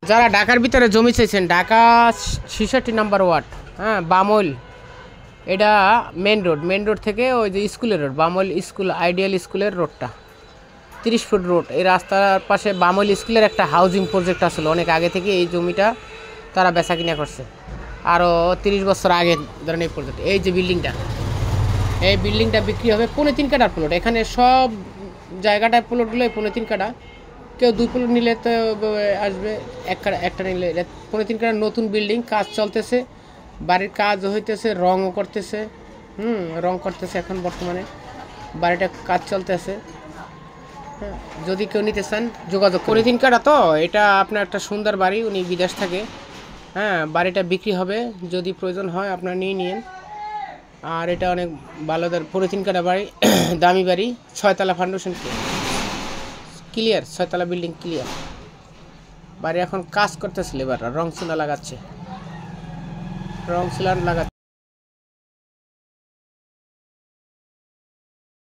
যারা ঢাকার ভিতরে জমি চাইছেন, ঢাকা 66 নম্বর ওয়ার্ড, হ্যাঁ, বামল, এটা মেন রোড থেকে ওই যে স্কুলের রোড, বামল স্কুল, আইডিয়াল স্কুলের রোডটা 30 ফুট রোড। এই রাস্তার পাশে বামল স্কুলের একটা হাউজিং প্রজেক্ট আসলে অনেক আগে থেকে এই জমিটা তারা বেচা কিনা করছে, আরও 30 বছর আগে ধরেন এই পর্যন্ত। এই যে এই বিল্ডিংটা বিক্রি হবে 3.5 কাঠার প্লট। এখানে সব জায়গাটায় প্লটগুলো 3.5 কাঠা। কেউ 2 প্লট নিলে তো আসবে, একটা নিলে 3.5 কাঠার নতুন বিল্ডিং, কাজ চলতেছে, বাড়ির কাজ হইতেছে, রঙও করতেছে, রং করতেছে এখন বর্তমানে, বাড়িটা কাজ চলতেছে। হ্যাঁ, যদি কেউ নিতে চান যোগাযোগ। 3.5 কাঠা তো এটা আপনার একটা সুন্দর বাড়ি, উনি বিদেশ থাকে। হ্যাঁ, বাড়িটা বিক্রি হবে, যদি প্রয়োজন হয় আপনারা নিয়ে নিন। আর এটা অনেক ভালো 3.5 কাঠা বাড়ি, দামি বাড়ি, 6 তলা ফাউন্ডেশন ক্লিয়ার, 6 তলা বিল্ডিং ক্লিয়ার। বাড়ি এখন কাজ করতেছে, লেবাররা রং চুলা লাগাচ্ছে,